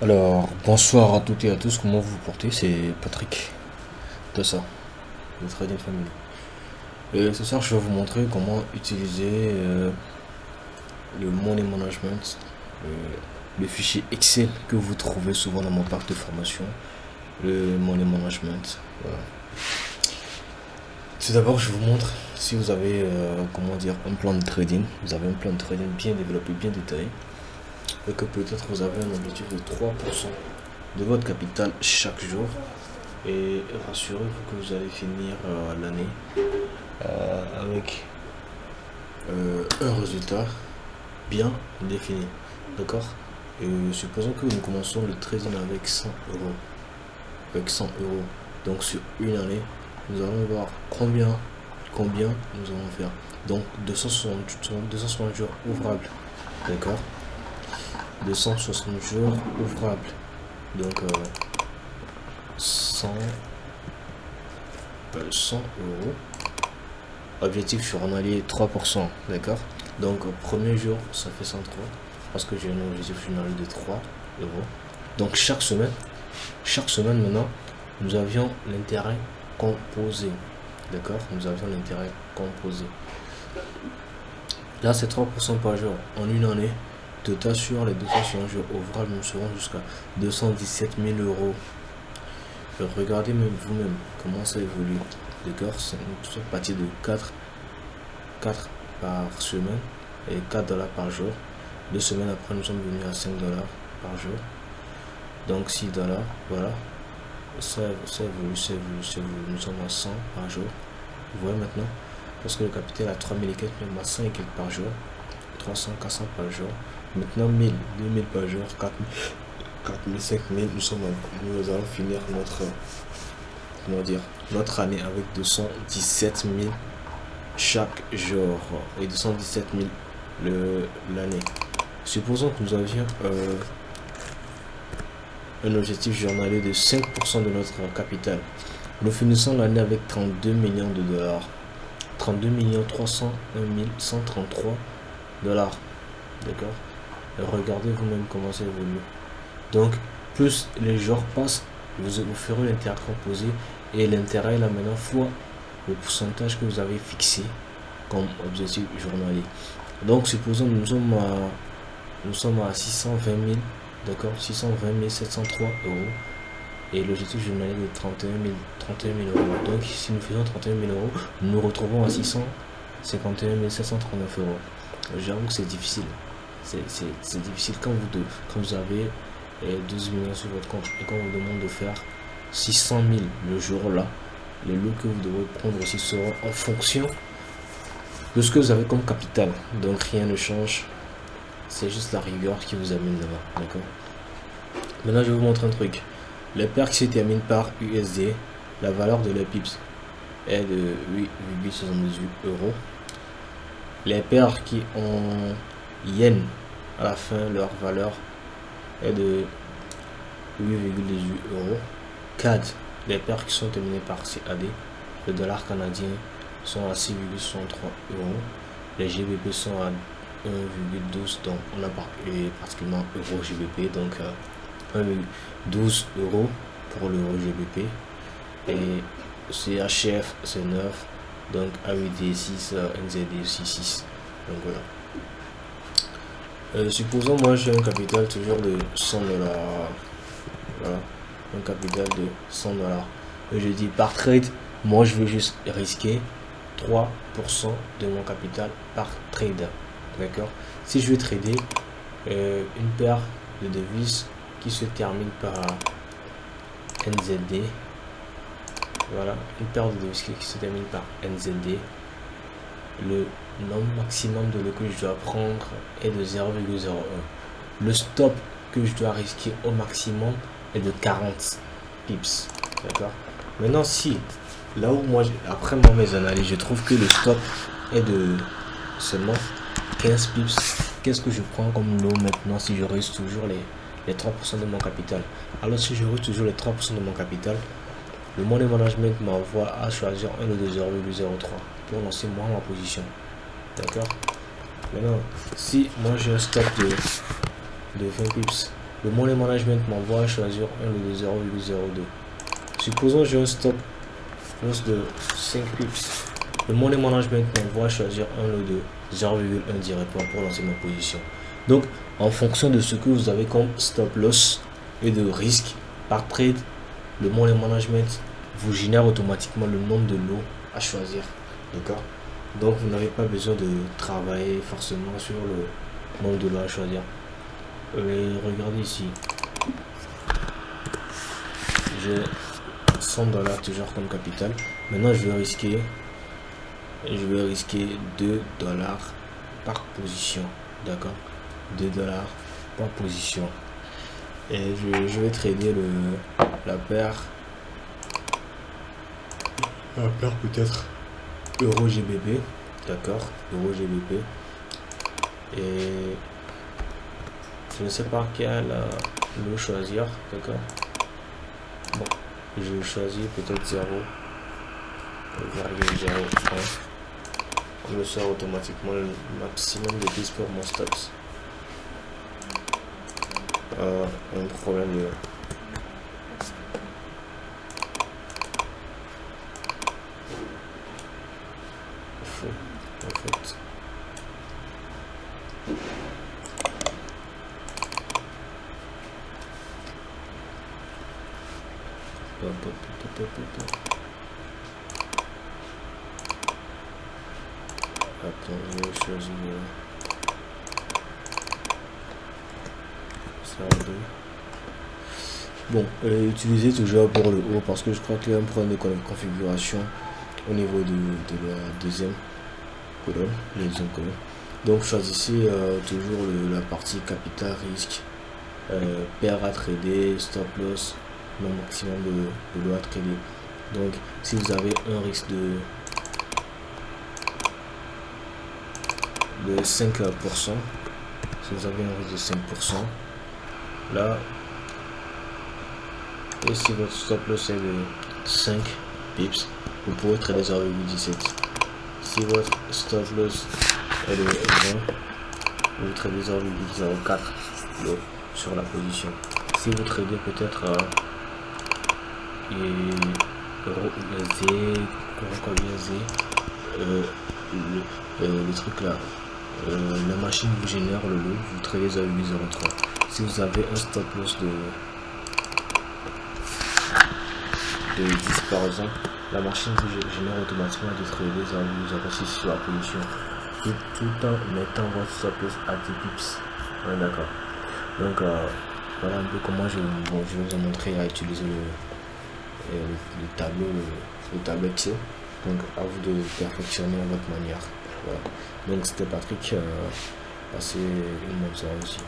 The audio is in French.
Alors, bonsoir à toutes et à tous, comment vous vous portez? C'est Patrick de ça, de Trading Family. Et ce soir, je vais vous montrer comment utiliser le Money Management, le fichier Excel que vous trouvez souvent dans mon parc de formation, le Money Management. Voilà. Tout d'abord, je vous montre si vous avez comment dire un plan de trading. Vous avez un plan de trading bien développé, bien détaillé, et que peut-être vous avez un objectif de 3% de votre capital chaque jour. Et rassurez-vous que vous allez finir l'année avec un résultat bien défini. D'accord. Et supposons que nous commençons le trading avec 100 euros. Avec 100 euros. Donc sur une année, nous allons voir combien nous allons faire. Donc 260 jours ouvrables. D'accord. 260 jours ouvrables. Donc 100 euros. Objectif journalier 3%. D'accord. Donc premier jour, ça fait 103. Parce que j'ai un objectif journalier de 3 euros. Donc chaque semaine maintenant, nous avions l'intérêt composé. D'accord. Nous avions l'intérêt composé. Là, c'est 3% par jour. En une année, total sur les 260 jours ouvrables, nous serons jusqu'à 217 000 euros. Regardez même vous-même comment ça évolue. D'accord. C'est une partie de 4 par semaine et 4 dollars par jour. 2 semaines après, nous sommes venus à 5 dollars par jour. Donc 6 dollars. Voilà. Ça évolue. Nous sommes à 100 par jour. Vous voyez maintenant. Parce que le capital a 3000 et quelques, même à 5 et quelques par jour. 300, 400 par jour. Maintenant 1000, 2000 par jour, 4000, 4000, 5000. Nous allons finir notre année avec 217 000 chaque jour. Et 217 000 l'année. Supposons que nous avions un objectif journalier de 5% de notre capital. Nous finissons l'année avec 32 millions de dollars. 32 301 133 dollars. D'accord. Regardez vous-même comment ça évolue. Donc, plus les jours passent, vous ferez l'intérêt composé et l'intérêt là maintenant fois le pourcentage que vous avez fixé comme objectif journalier. Donc, supposons que nous sommes à 620 000, d'accord, 620 703 euros et l'objectif journalier de 31 000 euros. Donc, si nous faisons 31 000 euros, nous nous retrouvons à 651 739 euros. J'avoue que c'est difficile. C'est difficile quand vous avez 12 millions sur votre compte et qu'on vous demande de faire 600 000 le jour là. Les lots que vous devrez prendre aussi seront en fonction de ce que vous avez comme capital. Donc rien ne change. C'est juste la rigueur qui vous amène là-bas. D'accord. Maintenant je vais vous montrer un truc. Les paires qui se terminent par USD, la valeur de les pips est de 8,78 euros. Les paires qui ont yen à la fin, leur valeur est de 8,18 euros. CAD, les paires qui sont terminées par CAD, le dollar canadien sont à 6,63 euros. Les GBP sont à 1,12, donc on a parlé particulièrement euro GBP, donc 1,12 euros pour l'euro GBP. Et CHF c'est 9, donc AUD 6, NZD aussi 6. Donc voilà. Supposons moi j'ai un capital toujours de 100 dollars. Voilà. Un capital de 100 dollars. Et je dis par trade, moi je veux juste risquer 3% de mon capital par trade. D'accord. Si je veux trader une paire de devises qui se termine par NZD. Voilà, une paire de devises qui se termine par NZD. Le nombre maximum de lots que je dois prendre est de 0,01. Le stop que je dois risquer au maximum est de 40 pips. D'accord. Maintenant, si là où moi, après moi mes analyses, je trouve que le stop est de seulement 15 pips, qu'est-ce que je prends comme lot maintenant si je risque toujours les 3% de mon capital? Alors si je risque toujours les 3% de mon capital, le Money Management m'envoie à choisir un lot de 0,03 pour lancer moi ma position. D'accord. Maintenant, si moi j'ai un stop de 20 pips Le money management m'envoie à choisir un lot de 0,02. Supposons j'ai un stop loss de 5 pips. Le money management m'envoie à choisir un lot de 0,1 directement pour lancer ma position. Donc, en fonction de ce que vous avez comme stop loss et de risque par trade, le money management vous génère automatiquement le nombre de lots à choisir. D'accord? Donc, vous n'avez pas besoin de travailler forcément sur le nombre de lots à choisir. Regardez ici. J'ai 100 $ toujours comme capital. Maintenant, je vais risquer 2 $ par position. D'accord? 2 $ par position. Et je vais trader la paire. La paire peut-être Euro GBP. D'accord? Euro GBP. Et je ne sais pas quel lot choisir. D'accord? Bon, je choisis peut-être 0,01. On me sort automatiquement le maximum de 10 pour mon stops. Un problème de en fait. Attends, je vais choisir ça en deux. Bon, utilisez toujours pour le haut parce que je crois qu'il y a un problème de configuration au niveau de la deuxième colonne, Donc choisissez toujours la partie capital risque, paire à trader, stop loss, le maximum de lots à trader. Donc si vous avez un risque de 5%, si vous avez un risque de 5%, là, et si votre stop loss est de 5 pips, vous pouvez trader 0,17. Si votre stop loss est de 20, vous tradez 0,04 lot sur la position. Si vous tradez peut-être le truc là, la machine vous génère le lot, vous tradez 0,03. Si vous avez un stop loss de 10 par exemple, la machine vous génère automatiquement de trader 0,06 sur la position, tout en mettant votre stop loss à 10 pips. Ouais, d'accord. Donc voilà un peu comment je vais vous montrer à utiliser le tableau Excel. Donc à vous de perfectionner à votre manière. Voilà. Donc c'était Patrick. Passez une bonne soirée aussi.